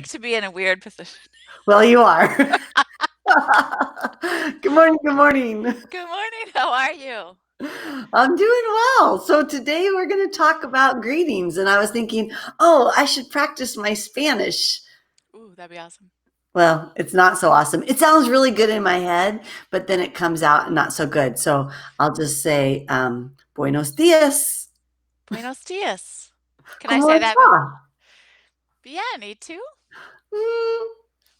to be in a weird position. Well, you are. Good morning. Good morning. Good morning. How are you? I'm doing well. So today we're going to talk about greetings. And I was thinking, oh, I should practice my Spanish. Ooh, that'd be awesome. Well, it's not so awesome. It sounds really good in my head, but then it comes out not so good. So I'll just say, buenos dias. Buenos dias. Can I ¿Cómo say that? está? Bien, you too?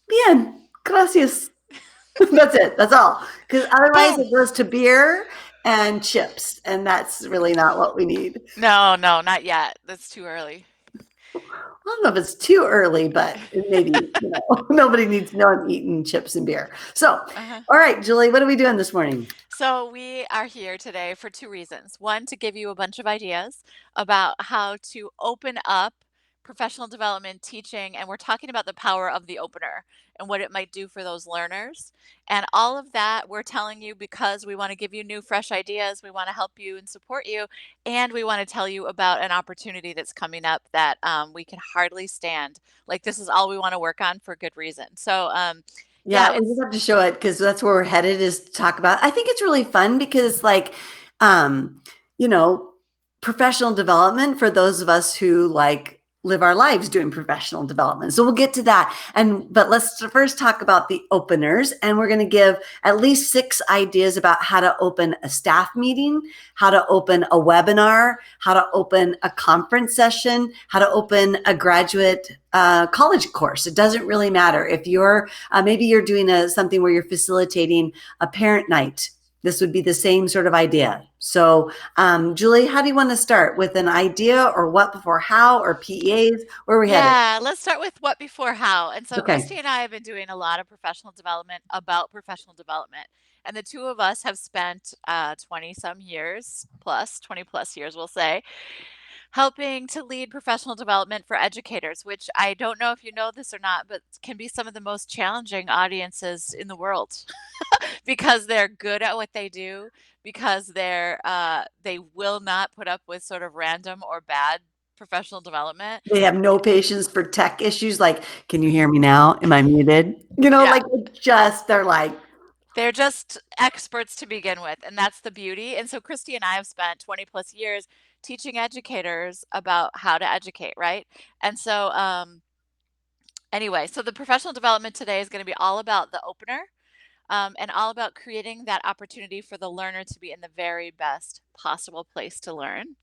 Bien. Gracias. That's it. That's all. Because otherwise Boom. it goes to beer and chips. And that's really not what we need. No, not yet. That's too early. I don't know if it's too early, but maybe, nobody needs to know I'm eating chips and beer. So, Uh-huh. all right, Julie, what are we doing this morning? So we are here today for two reasons. One, to give you a bunch of ideas about how to open up professional development teaching, and we're talking about the power of the opener and what it might do for those learners. And all of that we're telling you because we want to give you new, fresh ideas. We want to help you and support you. And we want to tell you about an opportunity that's coming up that we can hardly stand. Like, this is all we want to work on for good reason. So, Yeah, we just have to show it because that's where we're headed is to talk about. I think it's really fun because um, you know, professional development for those of us who live our lives doing professional development. So we'll get to that. But let's first talk about the openers. And we're going to give at least 6 ideas about how to open a staff meeting, how to open a webinar, how to open a conference session, how to open a graduate college course. It doesn't really matter if you're maybe you're doing something where you're facilitating a parent night. This would be the same sort of idea. So, Julie, how do you want to start? With an idea or what before how or PEAs? Where are we headed? Yeah, let's start with what before how. And so Okay. Kristie and I have been doing a lot of professional development about professional development. And the two of us have spent 20 some years plus, 20 plus years, we'll say, helping to lead professional development for educators, which I don't know if you know this or not, but can be some of the most challenging audiences in the world because they're good at what they do, because they will not put up with sort of random or bad professional development. They have no patience for tech issues. Like, can you hear me now? Am I muted? Yeah. They're just experts to begin with, and that's the beauty. And so Kristie and I have spent 20 plus years teaching educators about how to educate, right? And so anyway, so the professional development today is going to be all about the opener, and all about creating that opportunity for the learner to be in the very best possible place to learn.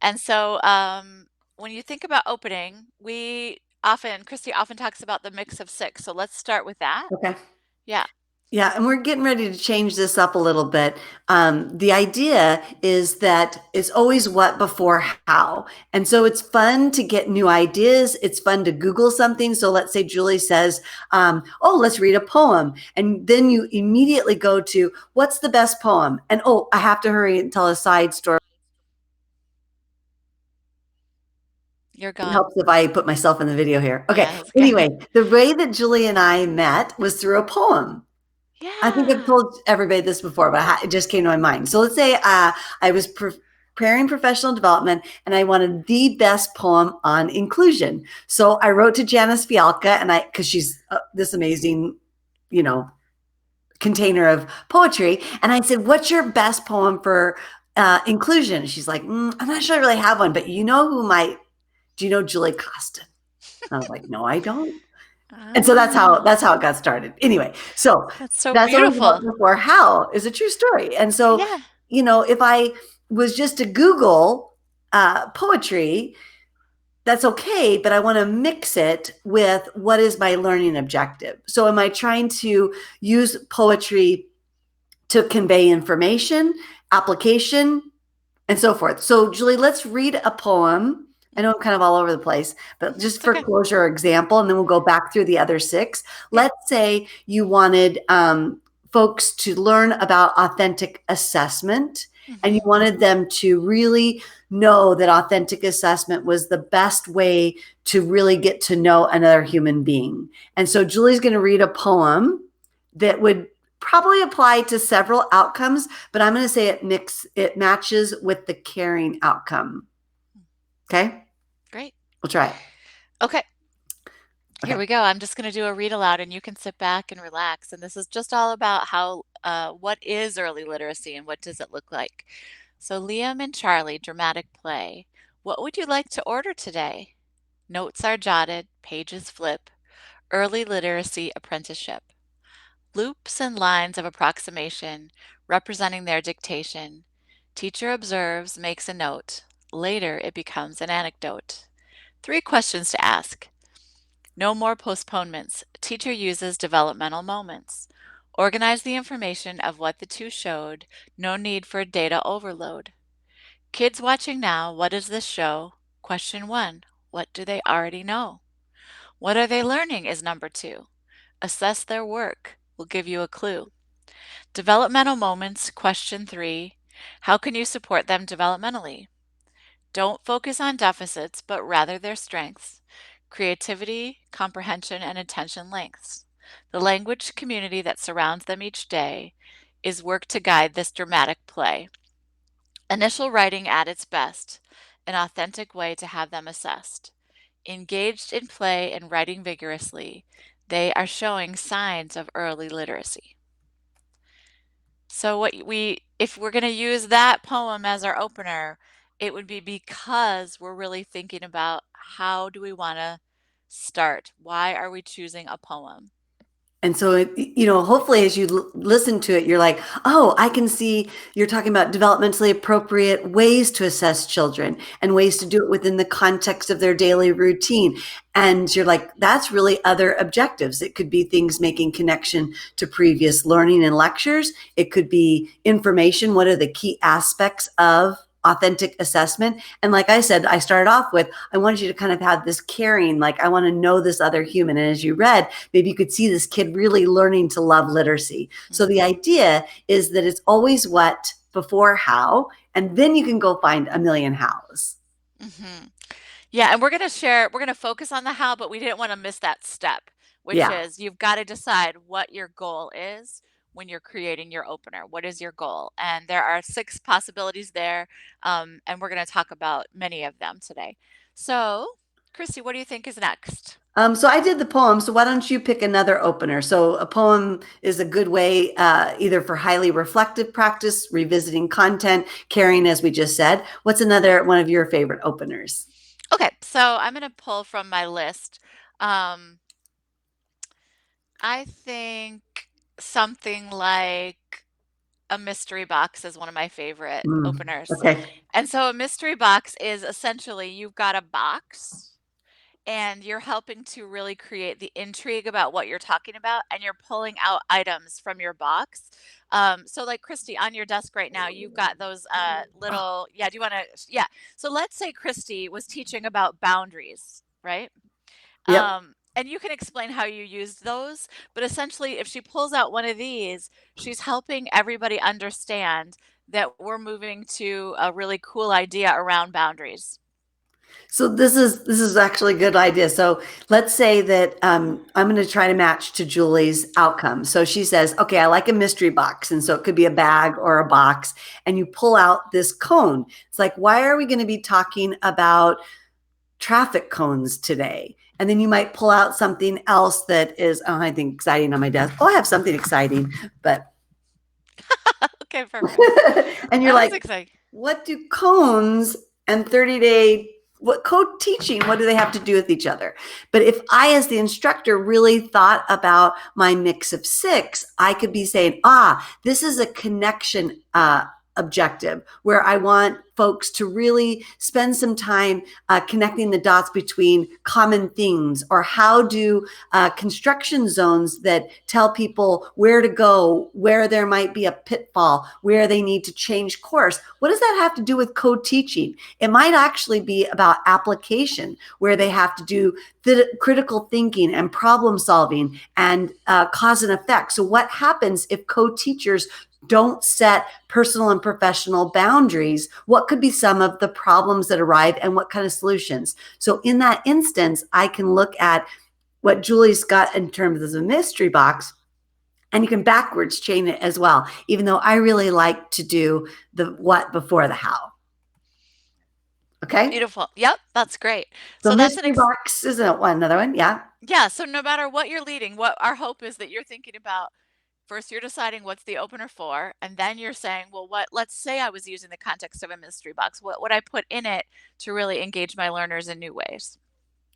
And so when you think about opening, Kristie often talks about the mix of 6. So let's start with that. Okay. Yeah. Yeah, and we're getting ready to change this up a little bit. The idea is that it's always what before how. And so it's fun to get new ideas. It's fun to Google something. So let's say Julie says, oh, let's read a poem. And then you immediately go to, what's the best poem? And oh, I have to hurry and tell a side story. You're It gone. helps if I put myself in the video here. Okay. Yeah, okay. Anyway, the way that Julie and I met was through a poem. Yeah. I think I've told everybody this before, but it just came to my mind. So let's say I was preparing professional development and I wanted the best poem on inclusion. So I wrote to Janice Fialka because she's this amazing, container of poetry. And I said, what's your best poem for inclusion? She's like, I'm not sure I really have one, but do you know Julie Costin? And I was like, no, I don't. And so that's how it got started. Anyway, so that's beautiful. Before how is a true story. And so, if I was just to Google poetry, that's okay, but I want to mix it with what is my learning objective. So am I trying to use poetry to convey information, application, and so forth? So Julie, let's read a poem. I know I'm kind of all over the place, but just for closure or example, and then we'll go back through the other 6. Let's say you wanted folks to learn about authentic assessment, and you wanted them to really know that authentic assessment was the best way to really get to know another human being. And so Julie's going to read a poem that would probably apply to several outcomes, but I'm going to say it matches with the caring outcome. Okay? Great. We'll try it. Okay. Here Okay. we go. I'm just going to do a read aloud and you can sit back and relax. And this is just all about what is early literacy and what does it look like. So, Liam and Charlie, dramatic play. What would you like to order today? Notes are jotted, pages flip. Early literacy apprenticeship. Loops and lines of approximation representing their dictation. Teacher observes, makes a note. Later, it becomes an anecdote. 3 questions to ask. No more postponements. Teacher uses developmental moments. Organize the information of what the two showed. No need for data overload. Kids watching now, what does this show? Question 1. What do they already know? What are they learning is number 2. Assess their work. Will give you a clue. Developmental moments, question 3. How can you support them developmentally? Don't focus on deficits, but rather their strengths. Creativity, comprehension, and attention lengths. The language community that surrounds them each day is work to guide this dramatic play. Initial writing at its best, an authentic way to have them assessed. Engaged in play and writing vigorously, they are showing signs of early literacy. So if we're going to use that poem as our opener, it would be because we're really thinking about how do we want to start? Why are we choosing a poem? And so, hopefully as you listen to it, you're like, oh, I can see you're talking about developmentally appropriate ways to assess children and ways to do it within the context of their daily routine. And you're like, that's really other objectives. It could be things making connection to previous learning and lectures. It could be information. What are the key aspects of authentic assessment? And like I said, I started off with, I wanted you to kind of have this caring, like, I want to know this other human. And as you read, maybe you could see this kid really learning to love literacy. So the idea is that it's always what before how, and then you can go find a million hows. Mm-hmm. Yeah, and we're going to focus on the how, but we didn't want to miss that step, which Yeah. is you've got to decide what your goal is when you're creating your opener. What is your goal? And there are 6 possibilities there, and we're going to talk about many of them today. So, Kristie, what do you think is next? So I did the poem. So why don't you pick another opener? So a poem is a good way, either for highly reflective practice, revisiting content, caring, as we just said. What's another one of your favorite openers? Okay, so I'm going to pull from my list. Um, I think something like a mystery box is one of my favorite openers. Okay. And so a mystery box is essentially you've got a box and you're helping to really create the intrigue about what you're talking about and you're pulling out items from your box. So like Kristie, on your desk right now, you've got those little, yeah, do you want to, yeah. So let's say Kristie was teaching about boundaries, right? Yep. And you can explain how you used those, but essentially, if she pulls out one of these, she's helping everybody understand that we're moving to a really cool idea around boundaries. So this is actually a good idea. So let's say that I'm going to try to match to Julie's outcome. So she says, "Okay, I like a mystery box," and so it could be a bag or a box. And you pull out this cone. It's like, why are we going to be talking about traffic cones today? And then you might pull out something else that is, oh, I think exciting on my desk. Oh, I have something exciting, but Okay, perfect. and you're That was like, exciting. what do cones and 30-day what co-teaching, what do they have to do with each other? But if I, as the instructor, really thought about my mix of 6, I could be saying, this is a connection objective where I want folks to really spend some time connecting the dots between common things, or how do construction zones that tell people where to go, where there might be a pitfall, where they need to change course. What does that have to do with co-teaching? It might actually be about application, where they have to do critical thinking and problem solving and cause and effect. So what happens if co-teachers don't set personal and professional boundaries? What could be some of the problems that arrive and what kind of solutions? So in that instance, I can look at what Julie's got in terms of the mystery box, and you can backwards chain it as well, even though I really like to do the what before the how. Okay. Beautiful. Yep, that's great. So So that's mystery box is another one. Yeah. yeah, so no matter what you're leading, what our hope is that you're thinking about first you're deciding what's the opener for, and then you're saying, well, what let's say I was using the context of a mystery box. What would I put in it to really engage my learners in new ways?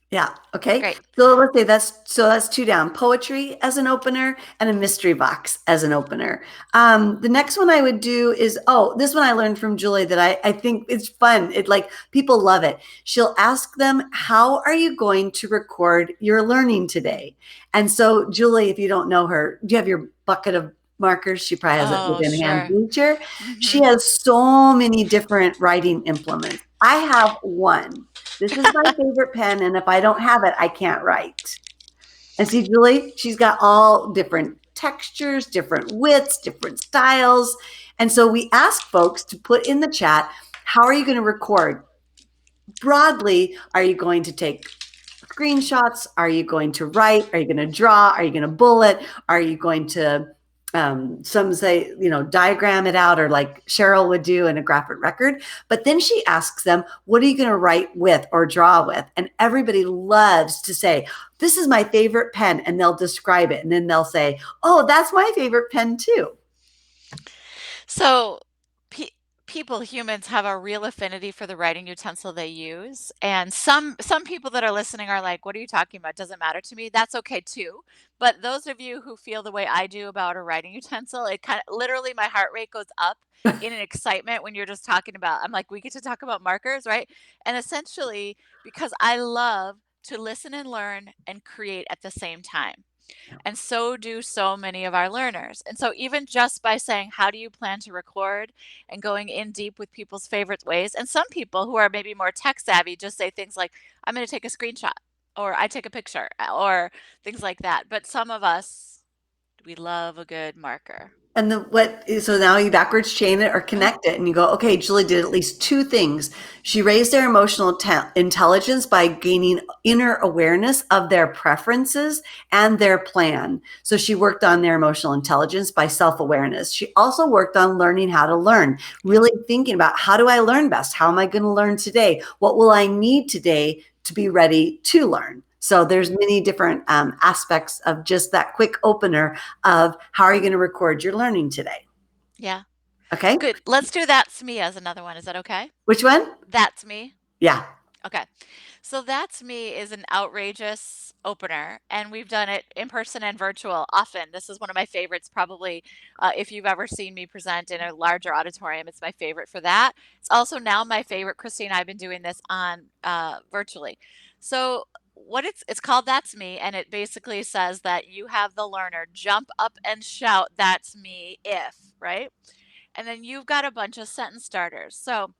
Yeah. Okay. Great. So let's say that's two down. Poetry as an opener and a mystery box as an opener. The next one I would do is this one I learned from Julie that I think it's fun. It like people love it. She'll ask them, "How are you going to record your learning today?" And so Julie, if you don't know her, do you have your bucket of markers? She probably has it Oh, within hand sure. bleacher. She Hmm. has so many different writing implements. I have one. This is my favorite pen, and if I don't have it, I can't write. And see, Julie, she's got all different textures, different widths, different styles. And so we ask folks to put in the chat, how are you going to record? Broadly, are you going to take screenshots? Are you going to write? Are you going to draw? Are you going to bullet? Are you going to, some say, diagram it out, or like Cheryl would do in a graphic record? But then she asks them, what are you going to write with or draw with? And everybody loves to say, this is my favorite pen. And they'll describe it. And then they'll say, oh, that's my favorite pen too. So, pe people, humans, have a real affinity for the writing utensil they use, and some people that are listening are like, "What are you talking about? Doesn't matter to me." That's okay too. But those of you who feel the way I do about a writing utensil, it kind of literally my heart rate goes up in an excitement when you're just talking about. I'm like, we get to talk about markers, right? And essentially, because I love to listen and learn and create at the same time. And so do so many of our learners. And so, even just by saying, how do you plan to record and going in deep with people's favorite ways? And some people who are maybe more tech savvy just say things like, I'm going to take a screenshot or I take a picture or things like that. But some of us, we love a good marker. And so now you backwards chain it or Mm, connect it, and you go, okay, Julie did at least two things. She raised their emotional intelligence by gaining inner awareness of their preferences and their plan. So she worked on their emotional intelligence by self-awareness. She also worked on learning how to learn, yeah. really thinking about, how do I learn best? How am I going to learn today? What will I need today to be ready to learn? So there's many different aspects of just that quick opener of how are you going to record your learning today? Yeah. Okay. Good. Let's do That's Me as another one. Is that okay? Which one? That's Me. Yeah. Okay. So That's Me is an outrageous opener, and we've done it in person and virtual often. This is one of my favorites, probably. If you've ever seen me present in a larger auditorium, it's my favorite for that. It's also now my favorite. Kristie and I have been doing this on virtually. So what it's called That's Me, and it basically says that you have the learner jump up and shout, "That's me," if, right? And then you've got a bunch of sentence starters. So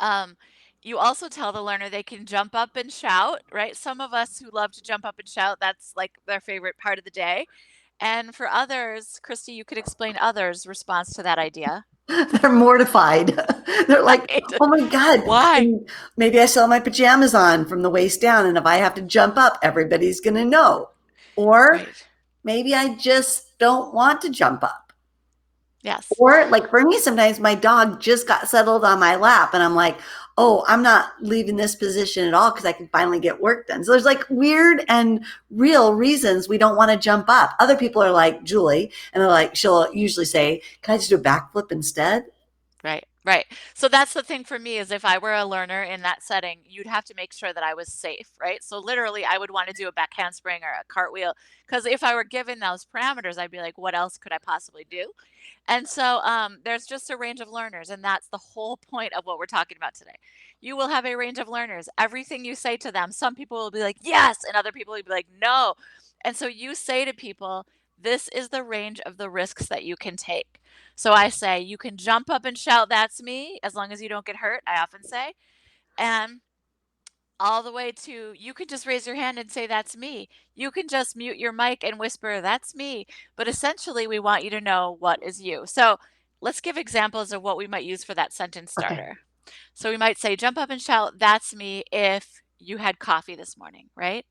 um, you also tell the learner they can jump up and shout, right? Some of us who love to jump up and shout, that's like their favorite part of the day. And for others, Kristie, you could explain others' response to that idea. They're mortified. They're like, Right. oh my God, Why? maybe I still have my pajamas on from the waist down. And if I have to jump up, everybody's going to know. Or Right. maybe I just don't want to jump up. Yes. Or like for me, sometimes my dog just got settled on my lap and I'm like, oh, I'm not leaving this position at all because I can finally get work done. So there's like weird and real reasons we don't want to jump up. Other people are like Julie, and they're like, she'll usually say, can I just do a backflip instead? Right, right. So that's the thing for me is if I were a learner in that setting, you'd have to make sure that I was safe, right? So literally, I would want to do a back handspring or a cartwheel because if I were given those parameters, I'd be like, what else could I possibly do? And so there's just a range of learners, and that's the whole point of what we're talking about today. You will have a range of learners. Everything you say to them, some people will be like, yes, and other people will be like, no. And so you say to people, this is the range of the risks that you can take. So I say, you can jump up and shout, that's me, as long as you don't get hurt, I often say. And all the way to you can just raise your hand and say, that's me. You can just mute your mic and whisper, that's me. But essentially, we want you to know what is you. So let's give examples of what we might use for that sentence Okay. starter. So we might say, jump up and shout, that's me if you had coffee this morning, right?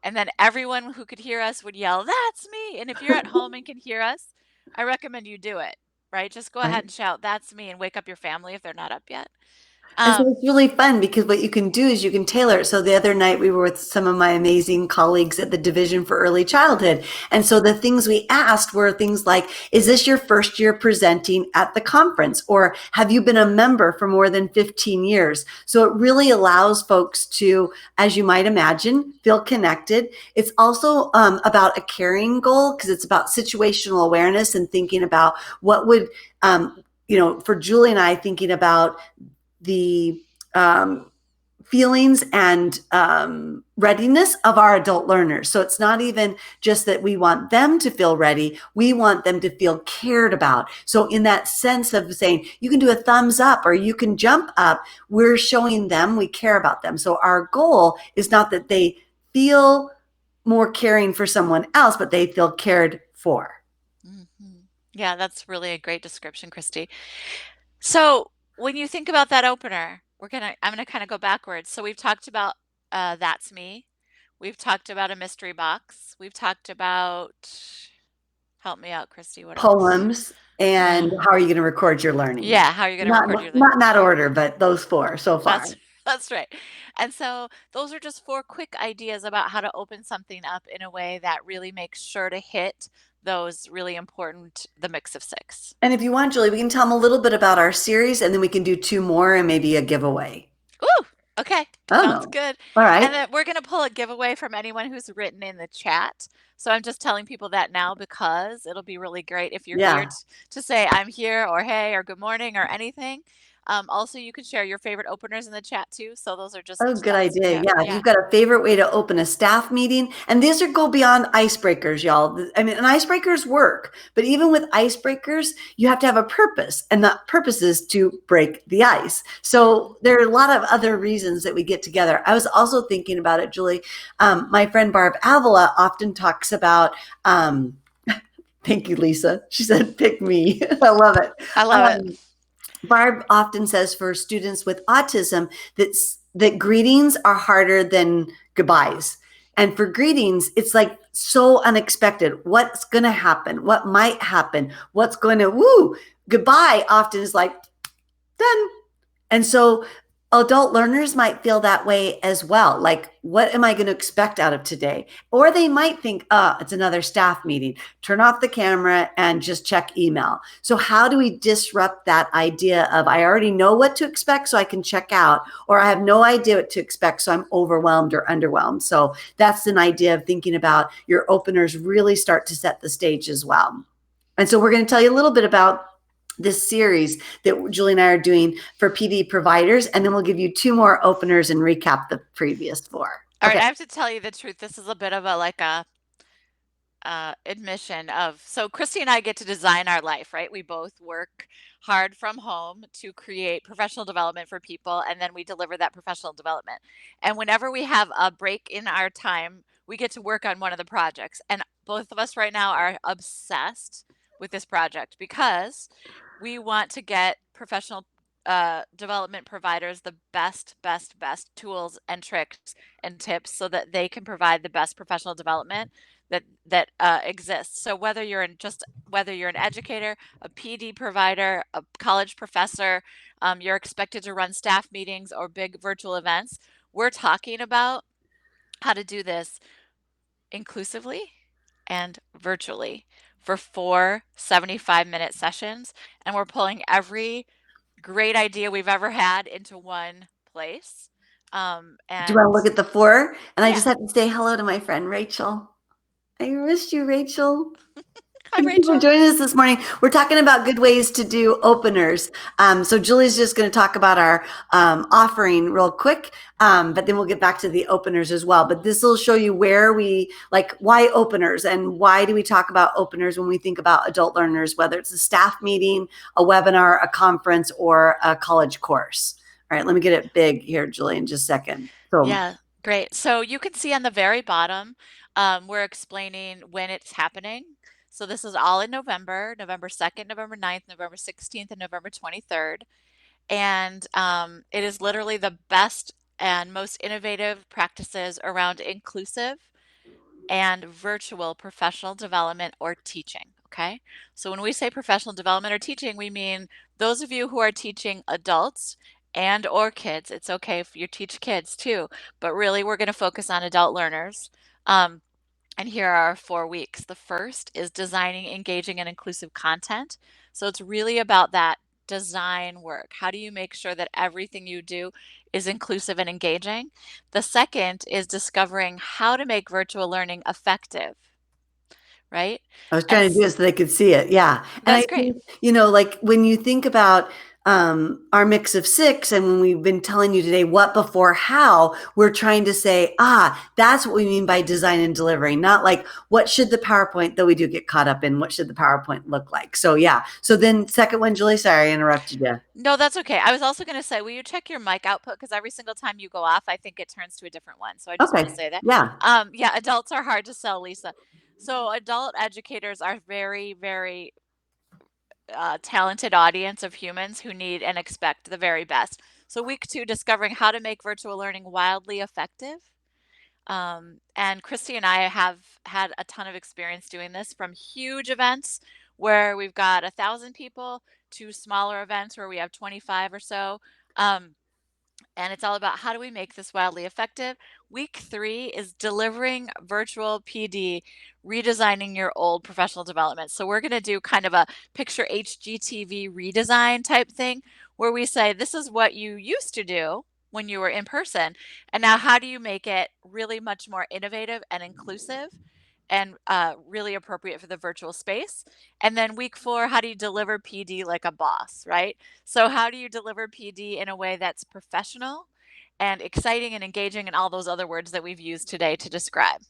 And then everyone who could hear us would yell, that's me. And if you're at home and can hear us, I recommend you do it, right? Just go ahead Right. and shout, that's me, and wake up your family if they're not up yet. And so it's really fun because what you can do is you can tailor it. So the other night we were with some of my amazing colleagues at the Division for Early Childhood. And so the things we asked were things like, is this your first year presenting at the conference? Or have you been a member for more than 15 years? So it really allows folks to, as you might imagine, feel connected. It's also about a caring goal because it's about situational awareness and thinking about what would, for Julie and I, thinking about the feelings and readiness of our adult learners. So it's not even just that we want them to feel ready, we want them to feel cared about. So in that sense of saying, you can do a thumbs up or you can jump up, we're showing them we care about them. So our goal is not that they feel more caring for someone else, but they feel cared for. Mm-hmm. Yeah, that's really a great description, Kristie. So when you think about that opener, I'm gonna kind of go backwards. So we've talked about that's me. We've talked about a mystery box. We've talked about, help me out, Kristie, what else? Poems and how are you going to record your learning? Yeah, how are you gonna Not record your not in that order, but those four so far. that's right. And so those are just four quick ideas about how to open something up in a way that really makes sure to hit those really important, the mix of six. And if you want, Julie, we can tell them a little bit about our series, and then we can do two more and maybe a giveaway. Ooh, okay. Sounds Oh, good. all And right. then we're going to pull a giveaway from anyone who's written in the chat. So I'm just telling people that now because it'll be really great if you're here Yeah. to say I'm here or hey or good morning or anything. Also, you can share your favorite openers in the chat too. So those are Oh, just good idea. yeah, Yeah, if yeah. you've got a favorite way to open a staff meeting, and these are go beyond icebreakers, y'all. I mean, and icebreakers work, but even with icebreakers, you have to have a purpose, and that purpose is to break the ice. So there are a lot of other reasons that we get together. I was also thinking about it, Julie. My friend Barb Avila often talks about. Thank you, Lisa. She said, "Pick me." I love it. I love it. Barb often says for students with autism that greetings are harder than goodbyes. And for greetings, it's like so unexpected. What's going to happen? What might happen? What's going to, woo, goodbye often is like, done. And so adult learners might feel that way as well. Like, what am I going to expect out of today? Or they might think, it's another staff meeting. Turn off the camera and just check email. So how do we disrupt that idea of I already know what to expect so I can check out, or I have no idea what to expect so I'm overwhelmed or underwhelmed. So that's an idea of thinking about your openers really start to set the stage as well. And so we're going to tell you a little bit about this series that Julie and I are doing for PD providers, and then we'll give you two more openers and recap the previous four. All right, Okay. I have to tell you the truth. This is a bit of a like a admission of so Kristie and I get to design our life, right? We both work hard from home to create professional development for people, and then we deliver that professional development. And whenever we have a break in our time, we get to work on one of the projects. And both of us right now are obsessed with this project because we want to get professional development providers the best tools and tricks and tips so that they can provide the best professional development that exists. So whether you're an educator, a PD provider, a college professor, you're expected to run staff meetings or big virtual events, we're talking about how to do this inclusively and virtually for 4 75-minute sessions. And we're pulling every great idea we've ever had into one place. Do you want to And look at the four? And I yeah. just have to say hello to my friend Rachel. I missed you, Rachel. Hi, Thank you for Rachel. joining us this morning. We're talking about good ways to do openers. So Julie's just going to talk about our offering real quick, but then we'll get back to the openers as well. But this will show you where we like why openers and why do we talk about openers when we think about adult learners, whether it's a staff meeting, a webinar, a conference, or a college course. All right, let me get it big here, Julie, in just a second. So Yeah, great. So you can see on the very bottom, we're explaining when it's happening. So this is all in November, November 2nd, November 9th, November 16th, and November 23rd. And it is literally the best and most innovative practices around inclusive and virtual professional development or teaching. Okay. So when we say professional development or teaching, we mean those of you who are teaching adults and or kids. It's okay if you teach kids too, but really we're going to focus on adult learners. Um, and here are our 4 weeks. The first is designing engaging and inclusive content. So it's really about that design work. How do you make sure that everything you do is inclusive and engaging? The second is discovering how to make virtual learning effective, right? I was And trying to do it so they could see it. Yeah. And I that's great. think, like when you think about our mix of six, and when we've been telling you today what before how, we're trying to say, that's what we mean by design and delivery, not like what should the PowerPoint, though we do get caught up in what should the PowerPoint look like. So, yeah. So then, second one, Julie, sorry, I interrupted you. No, that's okay. I was also going to say, will you check your mic output? Because every single time you go off, I think it turns to a different one. So I just want to Okay. say that. Yeah. Yeah, adults are hard to sell, Lisa. So adult educators are very, very talented audience of humans who need and expect the very best. So week 2, discovering how to make virtual learning wildly effective. And Kristie and I have had a ton of experience doing this, from huge events where we've got 1,000 people to smaller events where we have 25 or so. Um, and it's all about how do we make this wildly effective. Week 3 is delivering virtual PD, redesigning your old professional development. So we're going to do kind of a picture HGTV redesign type thing where we say, this is what you used to do when you were in person, and now how do you make it really much more innovative and inclusive and really appropriate for the virtual space. And then week 4, how do you deliver PD like a boss, right? So how do you deliver PD in a way that's professional and exciting and engaging and all those other words that we've used today to describe?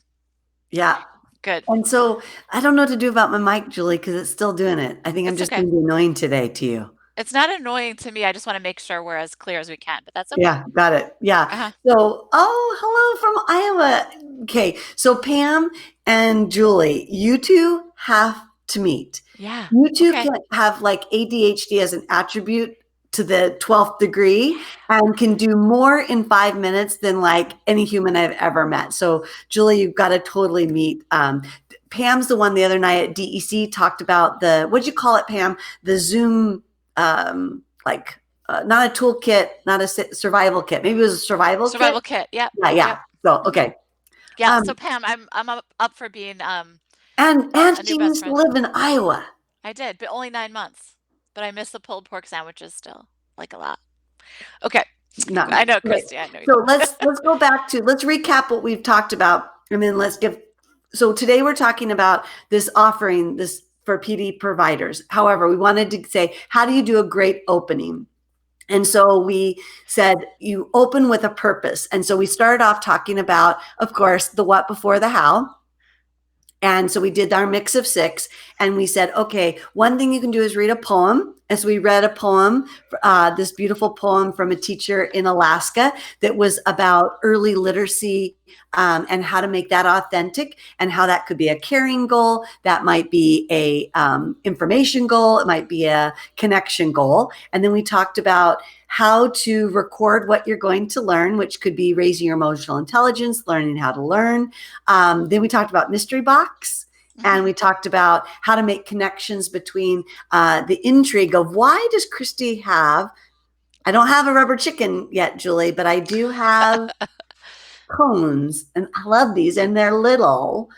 Yeah. Good. And so I don't know what to do about my mic, Julie, because it's still doing it. I think I'm It's just okay. going to be annoying today to you. It's not annoying to me. I just want to make sure we're as clear as we can, but that's okay. Yeah, got it. Yeah. Uh-huh. So, hello from Iowa. Okay. So, Pam and Julie, you two have to meet. Yeah. You two Okay. can have like ADHD as an attribute to the 12th degree and can do more in 5 minutes than like any human I've ever met. So, Julie, you've got to totally meet. Pam's the one the other night at DEC talked about what'd you call it, Pam? The Zoom, like, not a toolkit, not a survival kit. Maybe it was a survival kit. Survival kit. Yep. Yeah, yeah. Yep. So okay. Yeah. So Pam, I'm up for being And a new she best used to friend. live in Iowa. I did, but only 9 months. But I miss the pulled pork sandwiches still, like a lot. Okay. Not I know, okay. Kristie. I know you So do. let's go back to let's recap what we've talked about, and then let's give. So today we're talking about this offering this for PD providers. However, we wanted to say, how do you do a great opening? And so we said you open with a purpose. And so we started off talking about, of course, the what before the how. And so we did our mix of 6, and we said, okay, one thing you can do is read a poem. And so we read a poem, this beautiful poem from a teacher in Alaska that was about early literacy and how to make that authentic, and how that could be a caring goal. That might be a information goal. It might be a connection goal. And then we talked about how to record what you're going to learn, which could be raising your emotional intelligence, learning how to learn. Then we talked about mystery box. And we talked about how to make connections between the intrigue of why does Kristie have, I don't have a rubber chicken yet, Julie, but I do have cones, and I love these, and they're little.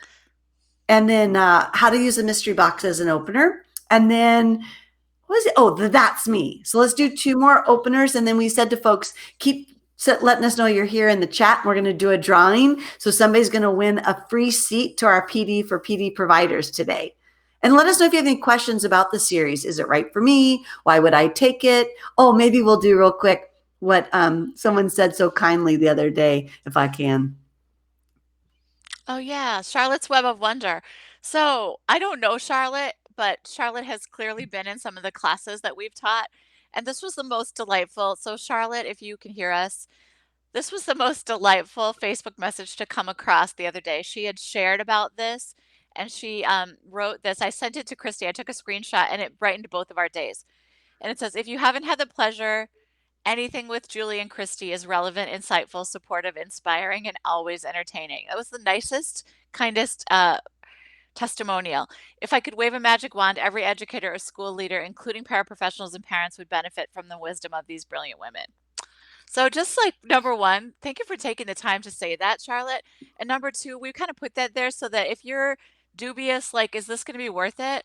And then how to use a mystery box as an opener. And then what is it? Oh, that's me. So let's do 2 more openers. And then we said to folks, keep letting us know you're here in the chat. We're going to do a drawing. So somebody's going to win a free seat to our PD for PD providers today. And let us know if you have any questions about the series. Is it right for me? Why would I take it? Oh, maybe we'll do real quick what someone said so kindly the other day, if I can. Oh, yeah. Charlotte's Web of Wonder. So I don't know Charlotte, but Charlotte has clearly been in some of the classes that we've taught. And this was the most delightful. So, Charlotte, if you can hear us, this was the most delightful Facebook message to come across the other day. She had shared about this, and she wrote this. I sent it to Kristie. I took a screenshot, and it brightened both of our days. And it says, if you haven't had the pleasure, anything with Julie and Kristie is relevant, insightful, supportive, inspiring, and always entertaining. That was the nicest, kindest testimonial. If I could wave a magic wand, every educator or school leader, including paraprofessionals and parents, would benefit from the wisdom of these brilliant women. So just like number one, thank you for taking the time to say that, Charlotte. And number two, we kind of put that there so that if you're dubious, like, is this going to be worth it?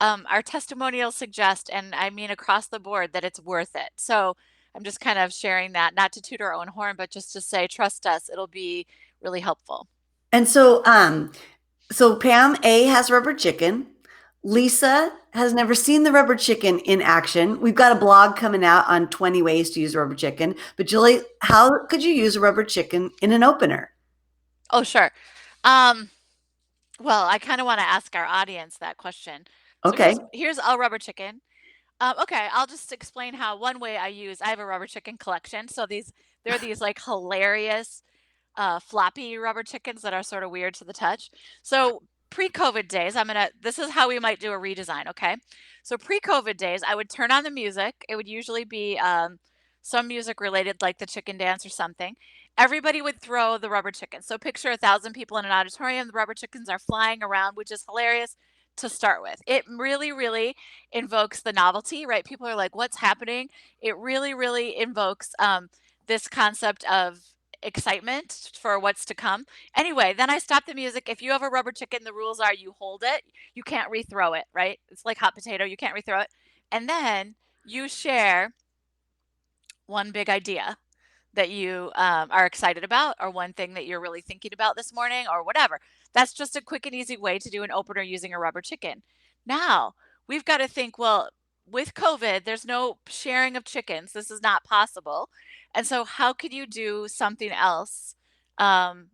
Our testimonials suggest, and I mean across the board, that it's worth it. So I'm just kind of sharing that, not to toot our own horn, but just to say, trust us, it'll be really helpful. And so Pam A has rubber chicken. Lisa has never seen the rubber chicken in action. We've got a blog coming out on 20 ways to use a rubber chicken. But Julie, how could you use a rubber chicken in an opener? Oh, sure. Um, well, I kind of want to ask our audience that question. So Okay. here's a rubber chicken. Okay, I'll just explain how one way I have a rubber chicken collection. So there are these like hilarious floppy rubber chickens that are sort of weird to the touch. So pre-COVID days, this is how we might do a redesign, okay? So pre-COVID days, I would turn on the music. It would usually be some music related, like the chicken dance or something. Everybody would throw the rubber chicken. So picture 1,000 people in an auditorium. The rubber chickens are flying around, which is hilarious to start with. It really, really invokes the novelty, right? People are like, what's happening? It really, really invokes this concept of excitement for what's to come. Anyway, then I stop the music. If you have a rubber chicken, the rules are you hold it, you can't rethrow it, right? It's like hot potato, you can't rethrow it. And then you share one big idea that you are excited about, or one thing that you're really thinking about this morning, or whatever. That's just a quick and easy way to do an opener using a rubber chicken. Now, we've got to think, well, with COVID, there's no sharing of chickens. This is not possible. And so, how could you do something else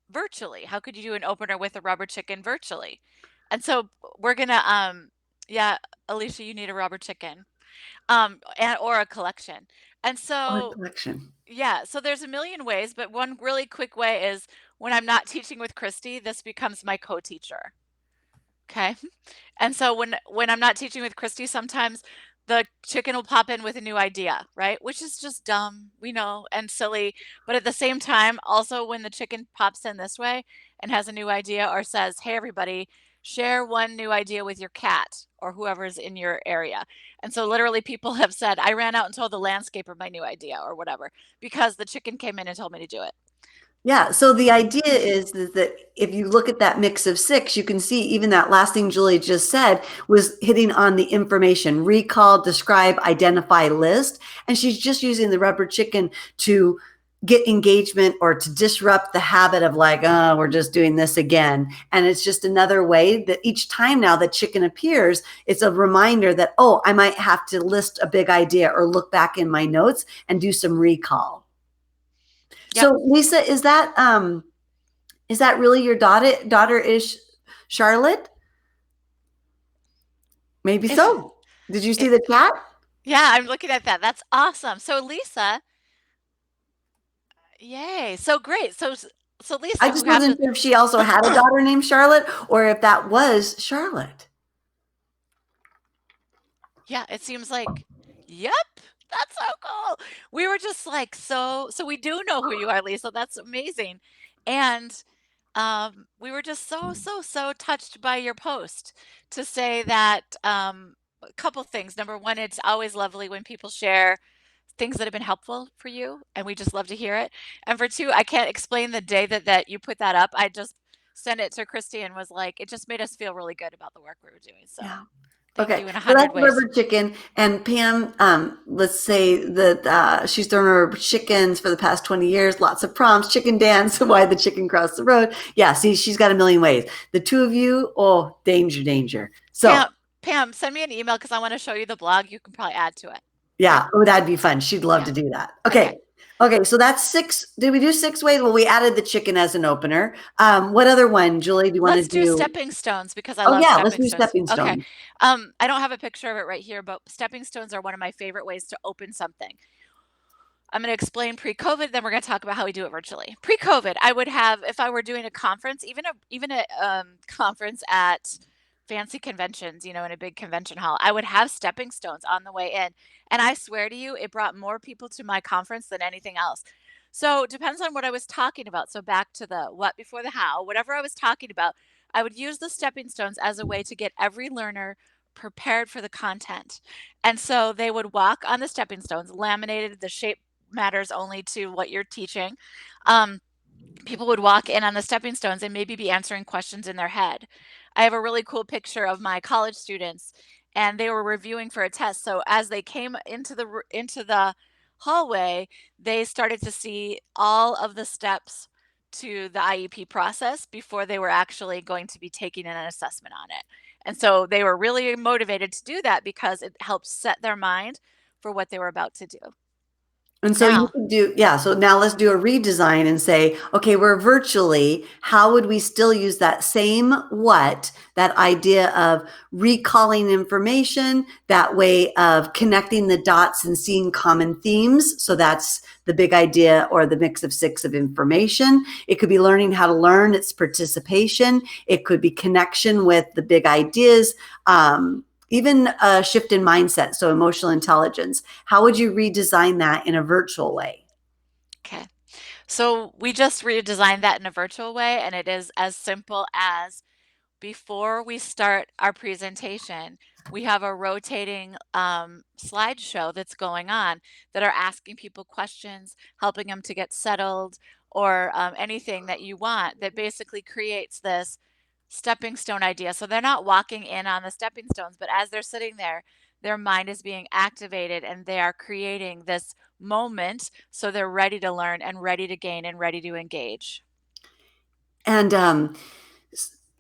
virtually? How could you do an opener with a rubber chicken virtually? And so, we're going to, yeah, Alicia, you need a rubber chicken or a collection. And Or a so, collection. yeah, so there's a million ways, but one really quick way is when I'm not teaching with Kristie, this becomes my co-teacher. Okay. And so when I'm not teaching with Kristie, sometimes the chicken will pop in with a new idea, right? Which is just dumb, we know, and silly. But at the same time, also when the chicken pops in this way and has a new idea or says, hey, everybody, share one new idea with your cat or whoever's in your area. And so literally people have said, I ran out and told the landscaper my new idea or whatever because the chicken came in and told me to do it. Yeah. So the idea is that if you look at that mix of six, you can see even that last thing Julie just said was hitting on the information, recall, describe, identify, list. And she's just using the rubber chicken to get engagement or to disrupt the habit of like, oh, we're just doing this again. And it's just another way that each time now that chicken appears, it's a reminder that, oh, I might have to list a big idea or look back in my notes and do some recall. Yep. So Lisa, is that really your daughter is Charlotte? Maybe so. Did you see the chat? Yeah, I'm looking at that. That's awesome. So Lisa, yay. So great. So I Lisa, who just wasn't happens sure if she also had a daughter named Charlotte or if that was Charlotte. Yeah, it seems like, yep, that's so cool. We were just like, so we do know who you are, Lisa. That's amazing. And we were just so touched by your post to say that a couple things. Number one, it's always lovely when people share things that have been helpful for you, and we just love to hear it. And for two, I can't explain the day that you put that up. I just sent it to Kristie and was like, it just made us feel really good about the work we were doing. So Yeah. thank Okay, you in a so that's hundred ways. rubber chicken. And Pam, let's say that she's thrown rubber chickens for the past 20 years, lots of prompts, chicken dance, why the chicken crossed the road. Yeah, see, she's got a million ways. The two of you, oh, danger, danger. So, Pam, send me an email because I want to show you the blog. You can probably add to it. Okay. yeah, oh, that'd be fun. She'd love Yeah. to do that. Okay. Okay. Okay, so that's six. Did we do six ways? Well, we added the chicken as an opener. What other one, Julie, do you want to Let's do do? stepping stones because I Oh, love yeah, let's stepping do stones. stepping Okay. stone. I don't have a picture of it right here, but stepping stones are one of my favorite ways to open something. I'm going to explain pre-COVID, then we're going to talk about how we do it virtually. Pre-COVID, I would have, if I were doing a conference, even a conference at fancy conventions, in a big convention hall, I would have stepping stones on the way in. And I swear to you, it brought more people to my conference than anything else. So it depends on what I was talking about. So back to the what before the how, whatever I was talking about, I would use the stepping stones as a way to get every learner prepared for the content. And so they would walk on the stepping stones, laminated the shape matters only to what you're teaching. Um, People would walk in on the stepping stones and maybe be answering questions in their head. I have a really cool picture of my college students, and they were reviewing for a test. So as they came into the hallway, they started to see all of the steps to the IEP process before they were actually going to be taking an assessment on it. And so they were really motivated to do that because it helped set their mind for what they were about to do. And so you Now, could do, yeah. So now let's do a redesign and say, okay, we're virtually, how would we still use that same what, that idea of recalling information, that way of connecting the dots and seeing common themes. So that's the big idea or the mix of six of information. It could be learning how to learn, it's participation. It could be connection with the big ideas. Even a shift in mindset, so emotional intelligence. How would you redesign that in a virtual way? okay. So we just redesigned that in a virtual way, and it is as simple as before we start our presentation, we have a rotating slideshow that's going on that are asking people questions, helping them to get settled, or anything that you want that basically creates this stepping stone idea. So they're not walking in on the stepping stones, but as they're sitting there, their mind is being activated and they are creating this moment so they're ready to learn and ready to gain and ready to engage. And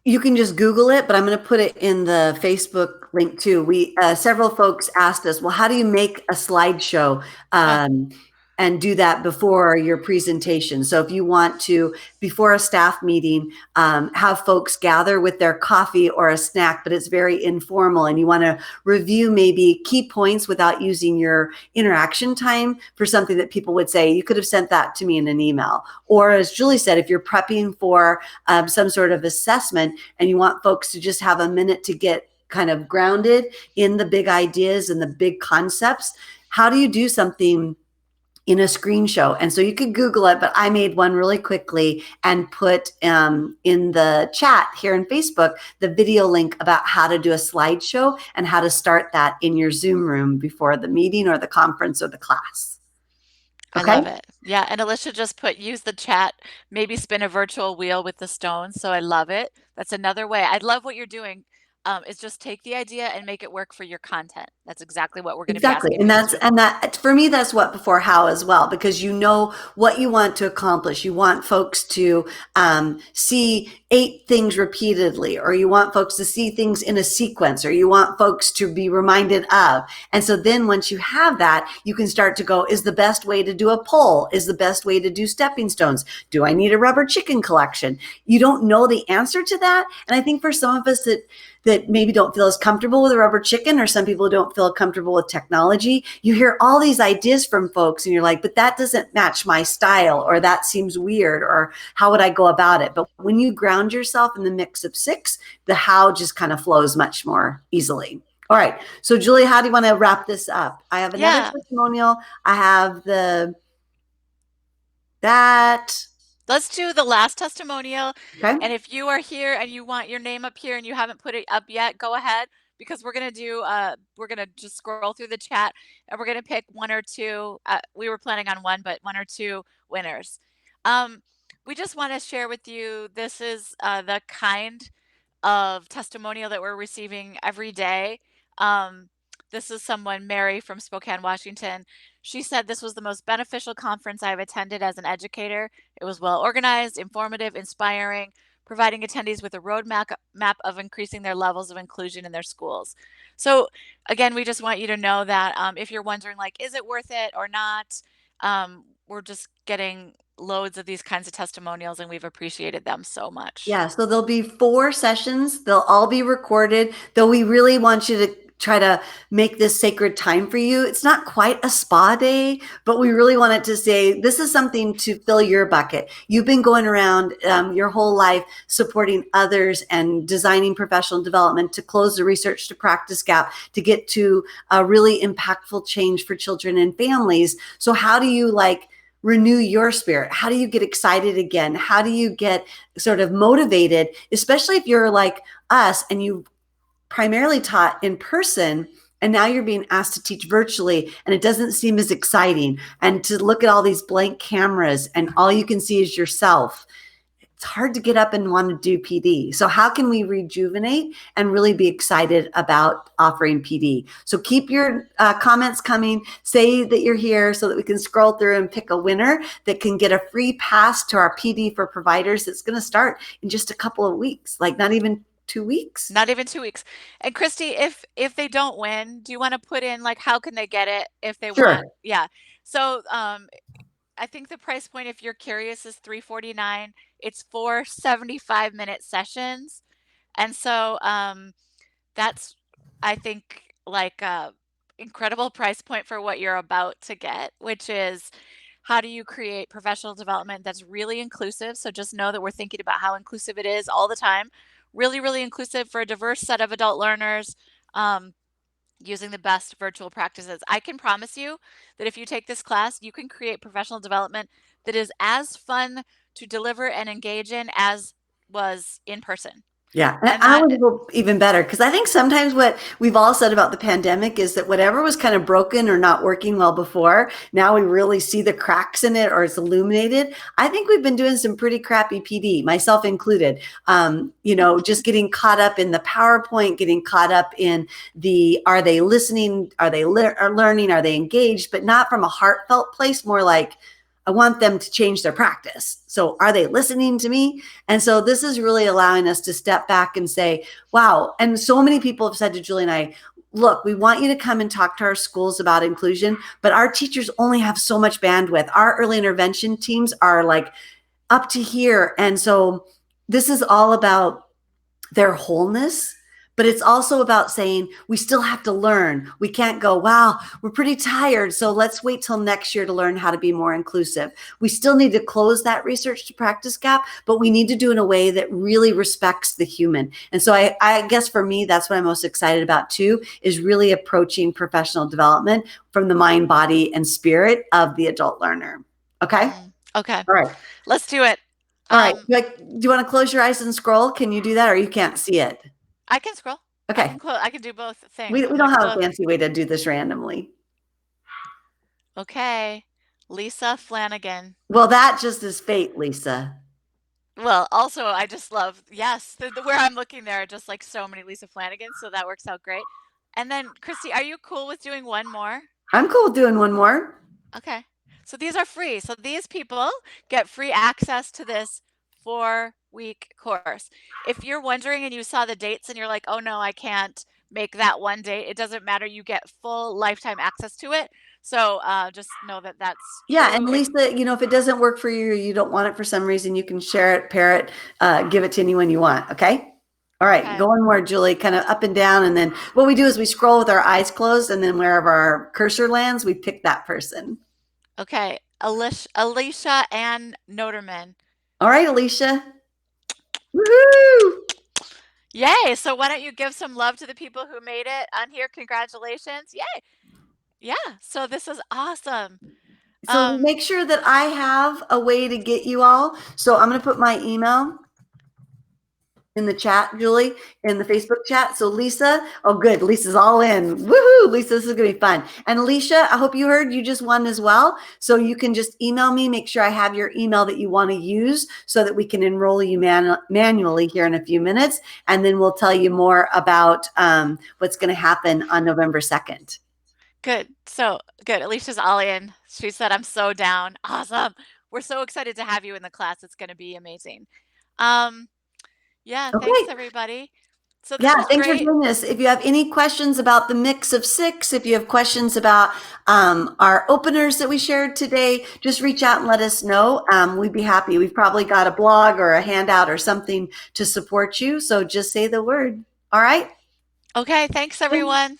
you can just Google it, but I'm going to put it in the Facebook link too. We several folks asked us, well, how do you make a slideshow? Oh, And do that before your presentation. So if you want to, before a staff meeting, have folks gather with their coffee or a snack, but it's very informal, and you want to review maybe key points without using your interaction time for something that people would say, you could have sent that to me in an email. Or as Julie said, if you're prepping for some sort of assessment and you want folks to just have a minute to get kind of grounded in the big ideas and the big concepts, how do you do something in a screen show? And so you could Google it, but I made one really quickly and put in the chat here in Facebook the video link about how to do a slideshow and how to start that in your Zoom room before the meeting or the conference or the class. I Okay? love it. Yeah, and Alicia just put use the chat, maybe spin a virtual wheel with the stones. So I love it. That's another way. I love what you're doing. Is just take the idea and make it work for your content. That's exactly what we're going to be Exactly. asking And people to do. that for me, that's what before how as well, because you know what you want to accomplish. You want folks to see 8 things repeatedly, or you want folks to see things in a sequence, or you want folks to be reminded of. And so then once you have that, you can start to go, is the best way to do a poll? Is the best way to do stepping stones? Do I need a rubber chicken collection? You don't know the answer to that. And I think for some of us that maybe don't feel as comfortable with a rubber chicken, or some people don't feel comfortable with technology, you hear all these ideas from folks and you're like, but that doesn't match my style, or that seems weird, or how would I go about it? But when you ground yourself in the mix of 6, the how just kind of flows much more easily. All right. So Julie, how do you want to wrap this up? I have another Yeah. testimonial. I have that. Let's do the last testimonial. Okay. And if you are here and you want your name up here and you haven't put it up yet, go ahead, because we're going to do we're going to just scroll through the chat and we're going to pick 1 or 2. We were planning on 1, but 1 or 2 winners. We just want to share with you, this is the kind of testimonial that we're receiving every day. This is someone, Mary from Spokane, Washington. She said this was the most beneficial conference I've attended as an educator. It was well organized, informative, inspiring, providing attendees with a roadmap map of increasing their levels of inclusion in their schools. So again, we just want you to know that if you're wondering, like, is it worth it or not? We're just getting loads of these kinds of testimonials and we've appreciated them so much. Yeah, so there'll be 4 sessions. They'll all be recorded, though we really want you to try to make this sacred time for you. It's not quite a spa day, but we really want it to say, this is something to fill your bucket. You've been going around your whole life supporting others and designing professional development to close the research to practice gap, to get to a really impactful change for children and families. So how do you renew your spirit? How do you get excited again? How do you get sort of motivated, especially if you're like us and you primarily taught in person And now you're being asked to teach virtually, and it doesn't seem as exciting. And to look at all these blank cameras and all you can see is yourself. It's hard to get up and want to do PD. So how can we rejuvenate and really be excited about offering PD? So keep your comments coming. Say that you're here so that we can scroll through and pick a winner that can get a free pass to our PD for providers that's going to start in just a couple of weeks, like not even 2 weeks. Not even 2 weeks. And Kristie, if they don't win, do you want to put in like how can they get it if they Sure. want? Yeah. So I think the price point, if you're curious, is $349. It's 4 75-minute sessions. And so that's, I think, like a incredible price point for what you're about to get, which is how do you create professional development that's really inclusive? So just know that we're thinking about how inclusive it is all the time. Really, really inclusive for a diverse set of adult learners. Using the best virtual practices. I can promise you that if you take this class, you can create professional development that is as fun to deliver and engage in as was in person. Yeah, And I that, would go even better because I think sometimes what we've all said about the pandemic is that whatever was kind of broken or not working well before, now we really see the cracks in it or it's illuminated. I think we've been doing some pretty crappy PD, myself included. Just getting caught up in the PowerPoint, getting caught up in the are they listening, are they learning, are they engaged, but not from a heartfelt place, more like I want them to change their practice. So are they listening to me? And so this is really allowing us to step back and say, wow. And so many people have said to Julie and I, look, we want you to come and talk to our schools about inclusion, but our teachers only have so much bandwidth. Our early intervention teams are like up to here. And so this is all about their wholeness. But it's also about saying we still have to learn. We can't go, wow, we're pretty tired. So let's wait till next year to learn how to be more inclusive. We still need to close that research to practice gap, but we need to do it in a way that really respects the human. And so I guess for me, that's what I'm most excited about too, is really approaching professional development from the mind, body, and spirit of the adult learner. Okay? Okay. All right. Let's do it. All right. Do you want to close your eyes and scroll? Can you do that or you can't see it? I can scroll. Okay. I can do both things. We don't have a fancy way to do this randomly. Okay. Lisa Flanagan. Well, that just is fate, Lisa. Well, also, I just love, yes, where I'm looking there are just like so many Lisa Flanagans, so that works out great. And then, Kristie, are you cool with doing one more? I'm cool with doing one more. Okay. So these are free. So these people get free access to this 4-week course. If you're wondering and you saw the dates and you're like, oh no, I can't make that one date, it doesn't matter. You get full lifetime access to it. So just know that that's yeah. true. And Lisa, if it doesn't work for you, or you don't want it for some reason, you can share it, pair it, give it to anyone you want. Okay. All right. Okay. Go on more, Julie, kind of up and down. And then what we do is we scroll with our eyes closed, and then wherever our cursor lands, we pick that person. Okay. Alicia Ann Noterman. All right, Alicia. Woohoo! Yay. So why don't you give some love to the people who made it on here? Congratulations. Yay. Yeah. So this is awesome. So make sure that I have a way to get you all. So I'm going to put my email in the chat, Julie, in the Facebook chat. So Lisa, oh good, Lisa's all in. Woohoo, Lisa, this is gonna be fun. And Alicia, I hope you heard you just won as well. So you can just email me, make sure I have your email that you want to use so that we can enroll you manually here in a few minutes. And then we'll tell you more about what's gonna happen on November 2nd. Good. So good. Alicia's all in. She said, I'm so down. Awesome. We're so excited to have you in the class. It's going to be amazing. Yeah, okay. Thanks everybody. So thanks for doing this. If you have any questions about the mix of 6, if you have questions about our openers that we shared today, just reach out and let us know. We'd be happy. We've probably got a blog or a handout or something to support you. So just say the word. All right. Okay. Thanks everyone.